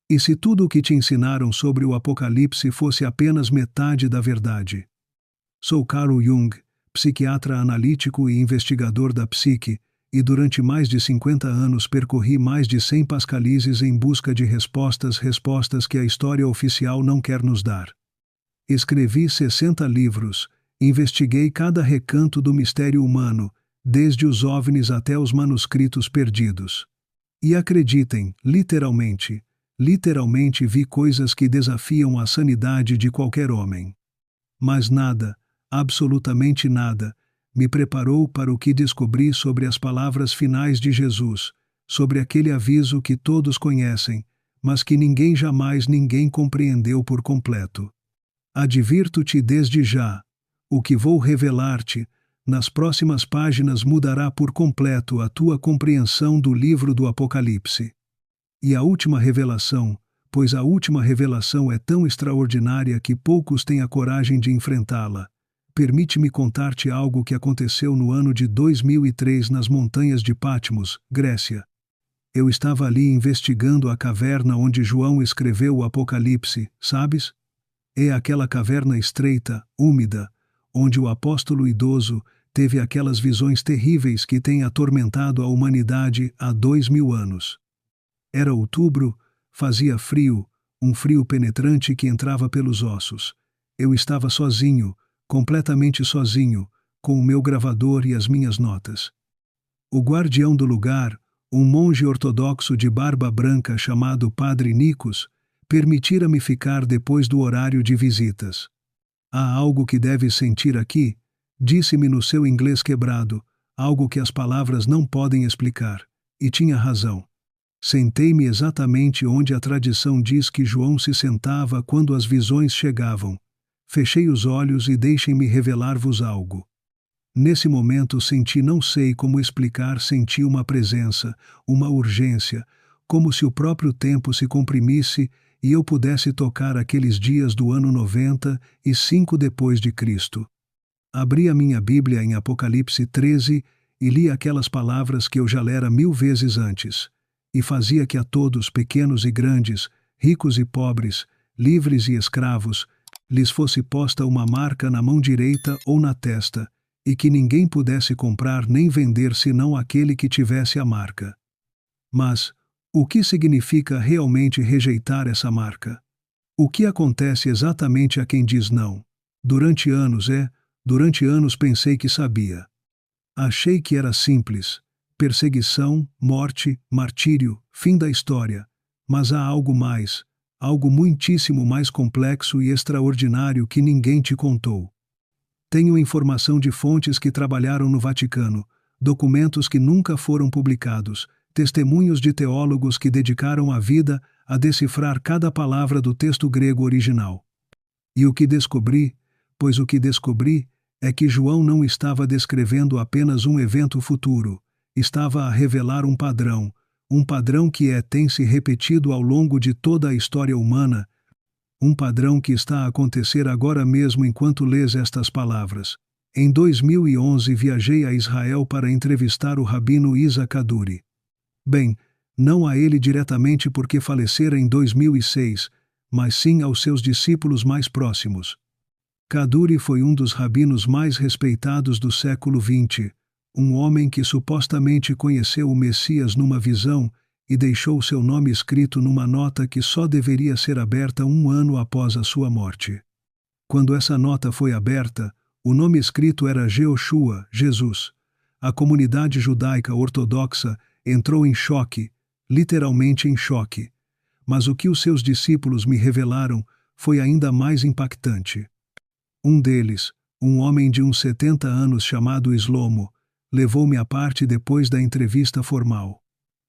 E se tudo o que te ensinaram sobre o Apocalipse fosse apenas metade da verdade? Sou Carl Jung, psiquiatra analítico e investigador da psique, e durante mais de 50 anos percorri mais de 100 pascalizes em busca de respostas que a história oficial não quer nos dar. Escrevi 60 livros, investiguei cada recanto do mistério humano, desde os OVNIs até os manuscritos perdidos. E acreditem, literalmente vi coisas que desafiam a sanidade de qualquer homem. Mas nada, absolutamente nada, me preparou para o que descobri sobre as palavras finais de Jesus, sobre aquele aviso que todos conhecem, mas que ninguém compreendeu por completo. Advirto-te desde já, o que vou revelar-te, nas próximas páginas mudará por completo a tua compreensão do livro do Apocalipse. E a última revelação, pois a última revelação é tão extraordinária que poucos têm a coragem de enfrentá-la. Permite-me contar-te algo que aconteceu no ano de 2003 nas montanhas de Patmos, Grécia. Eu estava ali investigando a caverna onde João escreveu o Apocalipse, sabes? É aquela caverna estreita, úmida, onde o apóstolo idoso teve aquelas visões terríveis que têm atormentado a humanidade há 2000 anos. Era outubro, fazia frio, um frio penetrante que entrava pelos ossos. Eu estava sozinho, completamente sozinho, com o meu gravador e as minhas notas. O guardião do lugar, um monge ortodoxo de barba branca chamado Padre Nikos, permitira-me ficar depois do horário de visitas. Há algo que deves sentir aqui, disse-me no seu inglês quebrado, algo que as palavras não podem explicar, e tinha razão. Sentei-me exatamente onde a tradição diz que João se sentava quando as visões chegavam. Fechei os olhos e deixem-me revelar-vos algo. Nesse momento não sei como explicar, senti uma presença, uma urgência, como se o próprio tempo se comprimisse e eu pudesse tocar aqueles dias do ano 95 depois de Cristo. Abri a minha Bíblia em Apocalipse 13 e li aquelas palavras que eu já lera 1000 vezes antes. E fazia que a todos, pequenos e grandes, ricos e pobres, livres e escravos, lhes fosse posta uma marca na mão direita ou na testa, e que ninguém pudesse comprar nem vender senão aquele que tivesse a marca. Mas, o que significa realmente rejeitar essa marca? O que acontece exatamente a quem diz não? Durante anos pensei que sabia. Achei que era simples. Perseguição, morte, martírio, fim da história. Mas há algo mais, algo muitíssimo mais complexo e extraordinário que ninguém te contou. Tenho informação de fontes que trabalharam no Vaticano, documentos que nunca foram publicados, testemunhos de teólogos que dedicaram a vida a decifrar cada palavra do texto grego original. E o que descobri é que João não estava descrevendo apenas um evento futuro, estava a revelar um padrão que tem se repetido ao longo de toda a história humana, um padrão que está a acontecer agora mesmo enquanto lês estas palavras. Em 2011 viajei a Israel para entrevistar o rabino Isaac Kaduri. Bem, não a ele diretamente porque falecera em 2006, mas sim aos seus discípulos mais próximos. Kaduri foi um dos rabinos mais respeitados do século XX, um homem que supostamente conheceu o Messias numa visão e deixou seu nome escrito numa nota que só deveria ser aberta 1 ano após a sua morte. Quando essa nota foi aberta, o nome escrito era Jeoshua, Jesus. A comunidade judaica ortodoxa entrou em choque, literalmente em choque. Mas o que os seus discípulos me revelaram foi ainda mais impactante. Um deles, um homem de uns 70 anos chamado Shlomo, levou-me à parte depois da entrevista formal.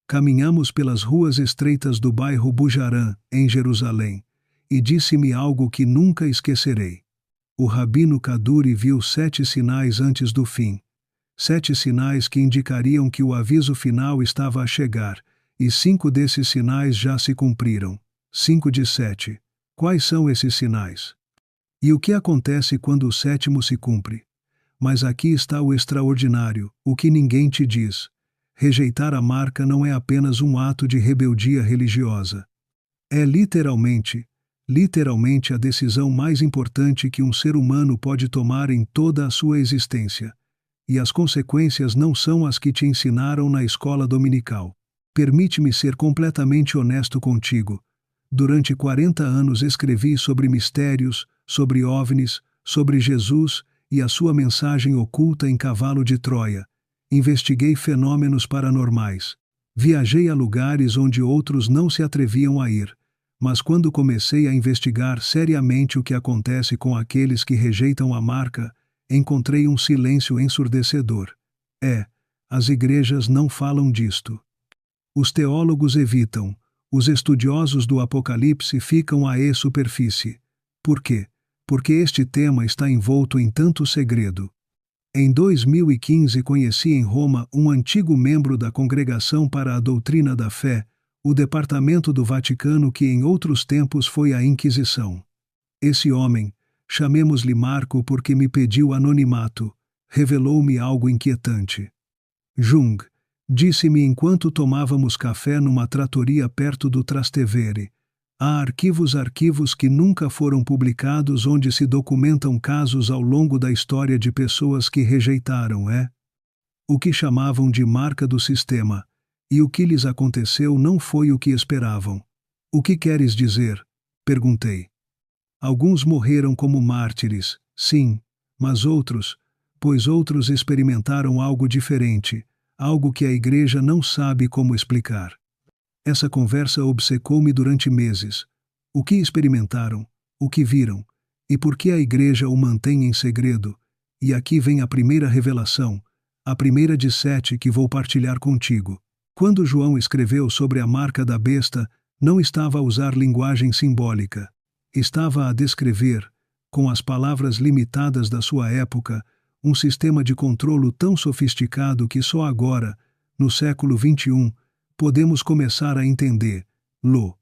Caminhamos pelas ruas estreitas do bairro Bujarã, em Jerusalém, e disse-me algo que nunca esquecerei. O rabino Kaduri viu 7 sinais antes do fim. 7 sinais que indicariam que o aviso final estava a chegar, e 5 desses sinais já se cumpriram. 5 de 7. Quais são esses sinais? E o que acontece quando o 7º se cumpre? Mas aqui está o extraordinário, o que ninguém te diz. Rejeitar a marca não é apenas um ato de rebeldia religiosa. É literalmente a decisão mais importante que um ser humano pode tomar em toda a sua existência. E as consequências não são as que te ensinaram na escola dominical. Permite-me ser completamente honesto contigo. Durante 40 anos escrevi sobre mistérios, sobre OVNIs, sobre Jesus e a sua mensagem oculta em Cavalo de Troia. Investiguei fenômenos paranormais. Viajei a lugares onde outros não se atreviam a ir. Mas quando comecei a investigar seriamente o que acontece com aqueles que rejeitam a marca, encontrei um silêncio ensurdecedor. As igrejas não falam disto. Os teólogos evitam. Os estudiosos do Apocalipse ficam à superfície. Por quê? Porque este tema está envolto em tanto segredo. Em 2015 conheci em Roma um antigo membro da Congregação para a Doutrina da Fé, o departamento do Vaticano que em outros tempos foi a Inquisição. Esse homem, chamemos-lhe Marco porque me pediu anonimato, revelou-me algo inquietante. Jung, disse-me enquanto tomávamos café numa trattoria perto do Trastevere. Há arquivos que nunca foram publicados onde se documentam casos ao longo da história de pessoas que rejeitaram, o que chamavam de marca do sistema, e o que lhes aconteceu não foi o que esperavam. O que queres dizer? Perguntei. Alguns morreram como mártires, sim, mas pois outros experimentaram algo diferente, algo que a igreja não sabe como explicar. Essa conversa obcecou-me durante meses. O que experimentaram? O que viram? E por que a igreja o mantém em segredo? E aqui vem a primeira revelação, a primeira de 7 que vou partilhar contigo. Quando João escreveu sobre a marca da besta, não estava a usar linguagem simbólica. Estava a descrever, com as palavras limitadas da sua época, um sistema de controlo tão sofisticado que só agora, no século XXI, podemos começar a entender-lo.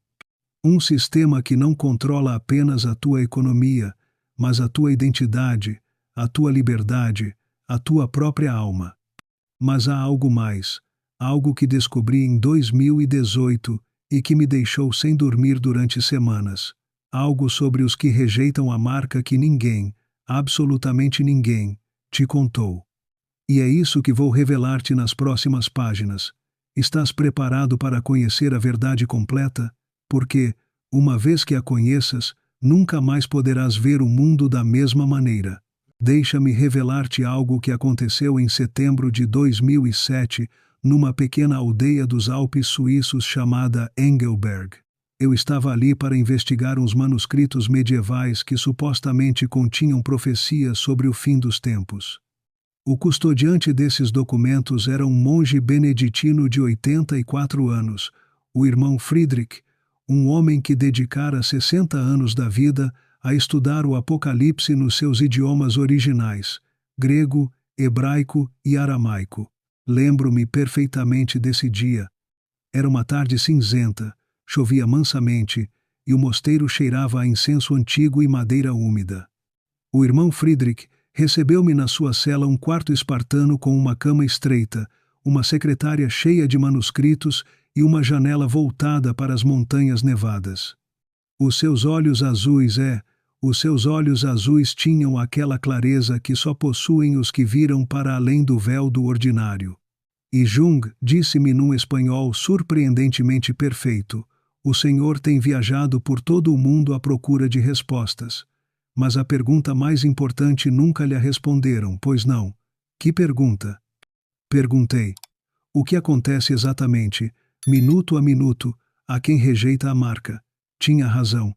Um sistema que não controla apenas a tua economia, mas a tua identidade, a tua liberdade, a tua própria alma. Mas há algo mais, algo que descobri em 2018 e que me deixou sem dormir durante semanas. Algo sobre os que rejeitam a marca que ninguém, absolutamente ninguém, te contou. E é isso que vou revelar-te nas próximas páginas. Estás preparado para conhecer a verdade completa? Porque, uma vez que a conheças, nunca mais poderás ver o mundo da mesma maneira. Deixa-me revelar-te algo que aconteceu em setembro de 2007, numa pequena aldeia dos Alpes suíços chamada Engelberg. Eu estava ali para investigar uns manuscritos medievais que supostamente continham profecias sobre o fim dos tempos. O custodiante desses documentos era um monge beneditino de 84 anos, o irmão Friedrich, um homem que dedicara 60 anos da vida a estudar o Apocalipse nos seus idiomas originais, grego, hebraico e aramaico. Lembro-me perfeitamente desse dia. Era uma tarde cinzenta, chovia mansamente, e o mosteiro cheirava a incenso antigo e madeira úmida. O irmão Friedrich recebeu-me na sua cela um quarto espartano com uma cama estreita, uma secretária cheia de manuscritos e uma janela voltada para as montanhas nevadas. Os seus olhos azuis tinham aquela clareza que só possuem os que viram para além do véu do ordinário. E Jung disse-me num espanhol surpreendentemente perfeito: o Senhor tem viajado por todo o mundo à procura de respostas. Mas a pergunta mais importante nunca lhe responderam, pois não? Que pergunta? Perguntei. O que acontece exatamente, minuto a minuto, a quem rejeita a marca? Tinha razão.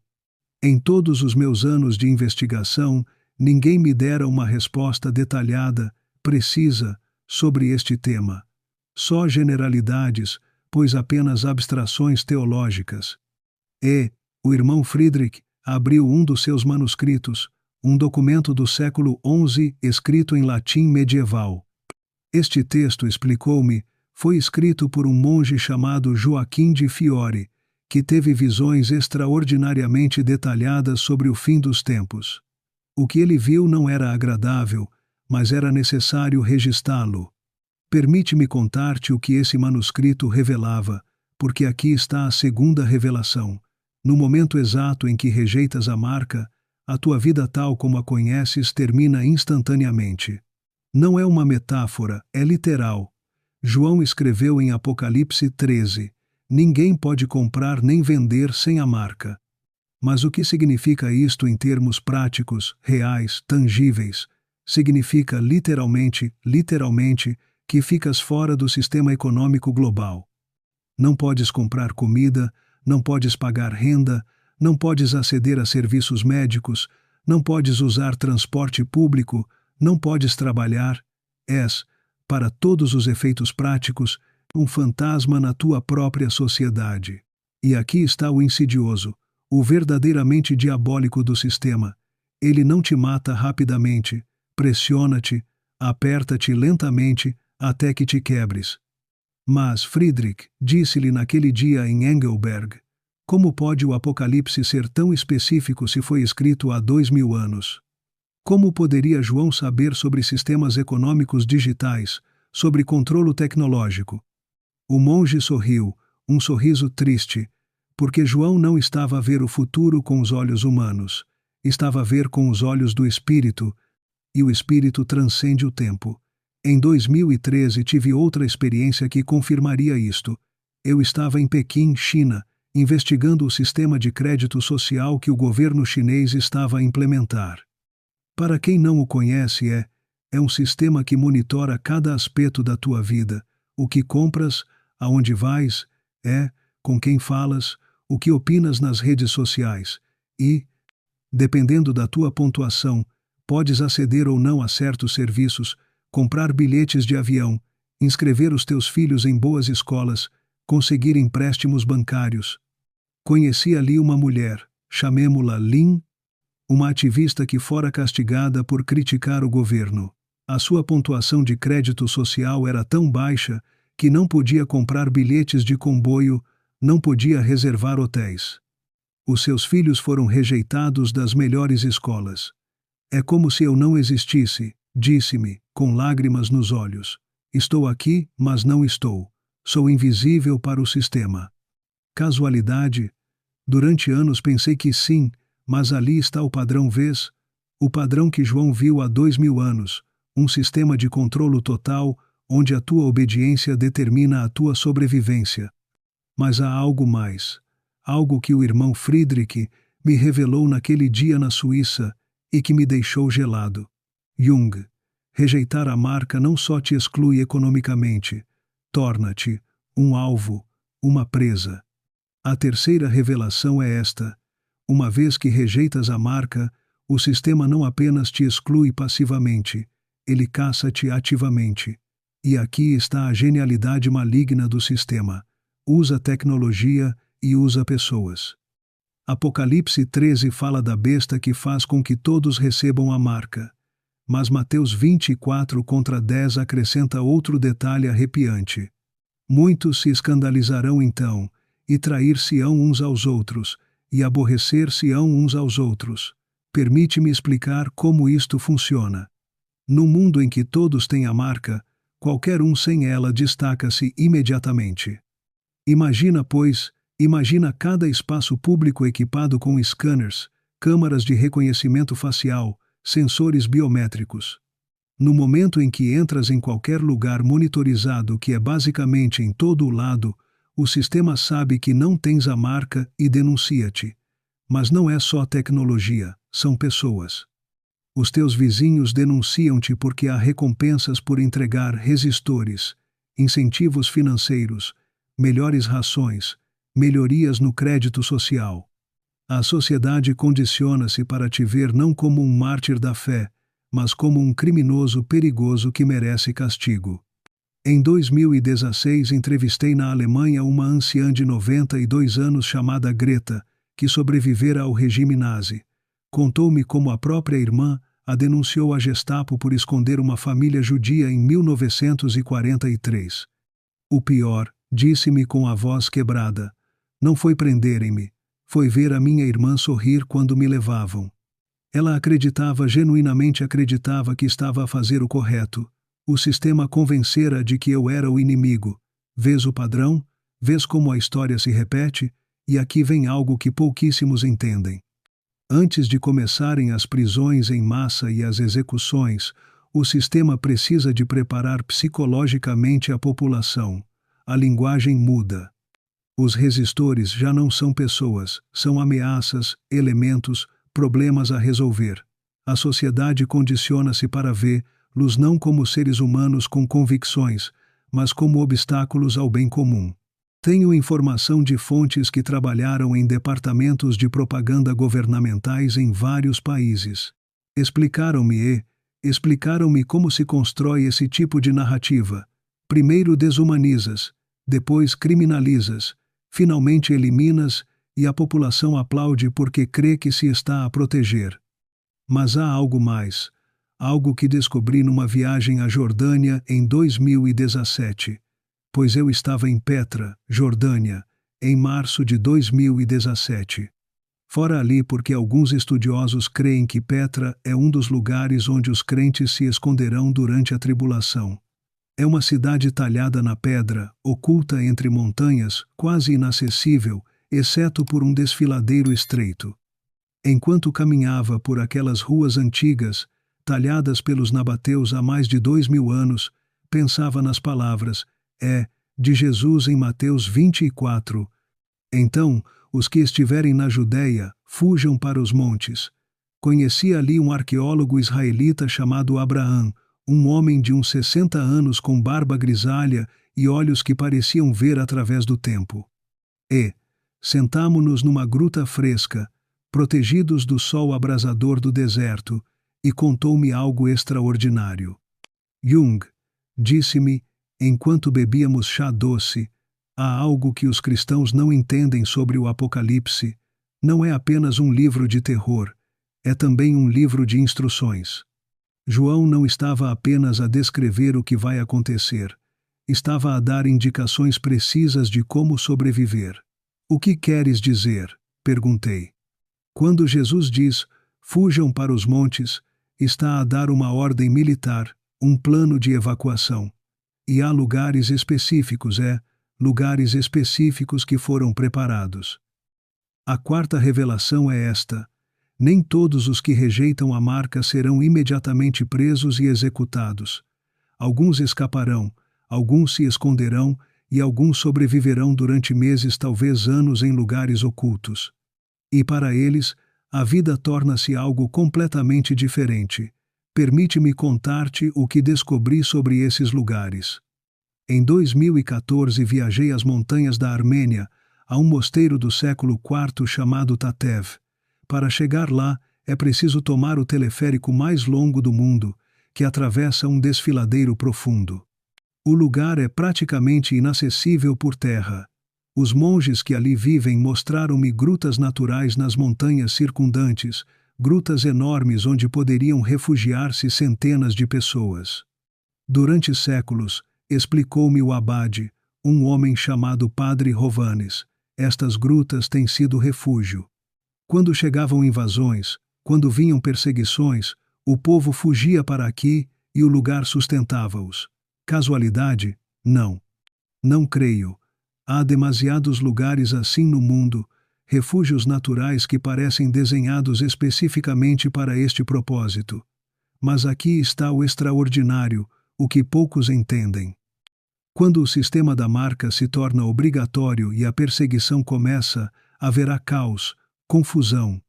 Em todos os meus anos de investigação, ninguém me dera uma resposta detalhada, precisa, sobre este tema. Só generalidades, pois apenas abstrações teológicas. O irmão Friedrich abriu um dos seus manuscritos, um documento do século XI escrito em latim medieval. Este texto, explicou-me, foi escrito por um monge chamado Joaquim de Fiore, que teve visões extraordinariamente detalhadas sobre o fim dos tempos. O que ele viu não era agradável, mas era necessário registrá-lo. Permite-me contar-te o que esse manuscrito revelava, porque aqui está a segunda revelação. No momento exato em que rejeitas a marca, a tua vida tal como a conheces termina instantaneamente. Não é uma metáfora, é literal. João escreveu em Apocalipse 13: ninguém pode comprar nem vender sem a marca. Mas o que significa isto em termos práticos, reais, tangíveis? Significa literalmente, que ficas fora do sistema econômico global. Não podes comprar comida, não podes pagar renda, não podes aceder a serviços médicos, não podes usar transporte público, não podes trabalhar. És, para todos os efeitos práticos, um fantasma na tua própria sociedade. E aqui está o insidioso, o verdadeiramente diabólico do sistema. Ele não te mata rapidamente, pressiona-te, aperta-te lentamente, até que te quebres. Mas Friedrich disse-lhe naquele dia em Engelberg: como pode o Apocalipse ser tão específico se foi escrito há 2000 anos? Como poderia João saber sobre sistemas econômicos digitais, sobre controle tecnológico? O monge sorriu, um sorriso triste, porque João não estava a ver o futuro com os olhos humanos, estava a ver com os olhos do Espírito, e o Espírito transcende o tempo. Em 2013 tive outra experiência que confirmaria isto. Eu estava em Pequim, China, investigando o sistema de crédito social que o governo chinês estava a implementar. Para quem não o conhece, é um sistema que monitora cada aspecto da tua vida, o que compras, aonde vais, com quem falas, o que opinas nas redes sociais e, dependendo da tua pontuação, podes aceder ou não a certos serviços, comprar bilhetes de avião, inscrever os teus filhos em boas escolas, conseguir empréstimos bancários. Conheci ali uma mulher, chamemo-la Lin, uma ativista que fora castigada por criticar o governo. A sua pontuação de crédito social era tão baixa que não podia comprar bilhetes de comboio, não podia reservar hotéis. Os seus filhos foram rejeitados das melhores escolas. É como se eu não existisse, disse-me, com lágrimas nos olhos. Estou aqui, mas não estou. Sou invisível para o sistema. Casualidade? Durante anos pensei que sim, mas ali está o padrão vez, o padrão que João viu há 2000 anos, um sistema de controlo total, onde a tua obediência determina a tua sobrevivência. Mas há algo mais, algo que o irmão Friedrich me revelou naquele dia na Suíça e que me deixou gelado. Jung, rejeitar a marca não só te exclui economicamente, torna-te um alvo, uma presa. A terceira revelação é esta: uma vez que rejeitas a marca, o sistema não apenas te exclui passivamente, ele caça-te ativamente. E aqui está a genialidade maligna do sistema. Usa tecnologia e usa pessoas. Apocalipse 13 fala da besta que faz com que todos recebam a marca. Mas Mateus 24:10 acrescenta outro detalhe arrepiante. Muitos se escandalizarão então, e trair-se-ão uns aos outros, e aborrecer-se-ão uns aos outros. Permite-me explicar como isto funciona. No mundo em que todos têm a marca, qualquer um sem ela destaca-se imediatamente. Imagina cada espaço público equipado com scanners, câmaras de reconhecimento facial, sensores biométricos. No momento em que entras em qualquer lugar monitorizado, que é basicamente em todo o lado, o sistema sabe que não tens a marca e denuncia-te. Mas não é só tecnologia, são pessoas. Os teus vizinhos denunciam-te porque há recompensas por entregar resistores, incentivos financeiros, melhores rações, melhorias no crédito social. A sociedade condiciona-se para te ver não como um mártir da fé, mas como um criminoso perigoso que merece castigo. Em 2016 entrevistei na Alemanha uma anciã de 92 anos chamada Greta, que sobrevivera ao regime nazi. Contou-me como a própria irmã a denunciou à Gestapo por esconder uma família judia em 1943. O pior, disse-me com a voz quebrada, não foi prenderem-me, foi ver a minha irmã sorrir quando me levavam. Ela genuinamente acreditava que estava a fazer o correto. O sistema convencera de que eu era o inimigo. Vês o padrão? Vês como a história se repete? E aqui vem algo que pouquíssimos entendem. Antes de começarem as prisões em massa e as execuções, o sistema precisa de preparar psicologicamente a população. A linguagem muda. Os resistores já não são pessoas, são ameaças, elementos, problemas a resolver. A sociedade condiciona-se para vê-los não como seres humanos com convicções, mas como obstáculos ao bem comum. Tenho informação de fontes que trabalharam em departamentos de propaganda governamentais em vários países. Explicaram-me como se constrói esse tipo de narrativa. Primeiro desumanizas, depois criminalizas, finalmente eliminas e a população aplaude porque crê que se está a proteger. Mas há algo mais, algo que descobri numa viagem à Jordânia em 2017. Pois eu estava em Petra, Jordânia, em março de 2017. Fora ali porque alguns estudiosos creem que Petra é um dos lugares onde os crentes se esconderão durante a tribulação. É uma cidade talhada na pedra, oculta entre montanhas, quase inacessível, exceto por um desfiladeiro estreito. Enquanto caminhava por aquelas ruas antigas, talhadas pelos nabateus há mais de 2000 anos, pensava nas palavras de Jesus em Mateus 24. Então, os que estiverem na Judéia, fujam para os montes. Conheci ali um arqueólogo israelita chamado Abraão, um homem de uns 60 anos com barba grisalha e olhos que pareciam ver através do tempo. Sentámo-nos numa gruta fresca, protegidos do sol abrasador do deserto, e contou-me algo extraordinário. Jung, disse-me, enquanto bebíamos chá doce, há algo que os cristãos não entendem sobre o Apocalipse. Não é apenas um livro de terror, é também um livro de instruções. João não estava apenas a descrever o que vai acontecer, estava a dar indicações precisas de como sobreviver. O que queres dizer? Perguntei. Quando Jesus diz, fujam para os montes, está a dar uma ordem militar, um plano de evacuação. E há lugares específicos, lugares específicos que foram preparados. A quarta revelação é esta: nem todos os que rejeitam a marca serão imediatamente presos e executados. Alguns escaparão, alguns se esconderão e alguns sobreviverão durante meses, talvez anos, em lugares ocultos. E para eles, a vida torna-se algo completamente diferente. Permite-me contar-te o que descobri sobre esses lugares. Em 2014 viajei às montanhas da Armênia, a um mosteiro do século IV chamado Tatev. Para chegar lá, é preciso tomar o teleférico mais longo do mundo, que atravessa um desfiladeiro profundo. O lugar é praticamente inacessível por terra. Os monges que ali vivem mostraram-me grutas naturais nas montanhas circundantes, grutas enormes onde poderiam refugiar-se centenas de pessoas. Durante séculos, explicou-me o abade, um homem chamado Padre Rovanes, estas grutas têm sido refúgio. Quando chegavam invasões, quando vinham perseguições, o povo fugia para aqui e o lugar sustentava-os. Casualidade? Não. Não creio. Há demasiados lugares assim no mundo, refúgios naturais que parecem desenhados especificamente para este propósito. Mas aqui está o extraordinário, o que poucos entendem. Quando o sistema da marca se torna obrigatório e a perseguição começa, haverá caos, confusão.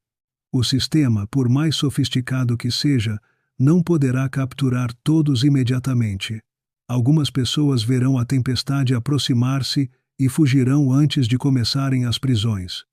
O sistema, por mais sofisticado que seja, não poderá capturar todos imediatamente. Algumas pessoas verão a tempestade aproximar-se e fugirão antes de começarem as prisões.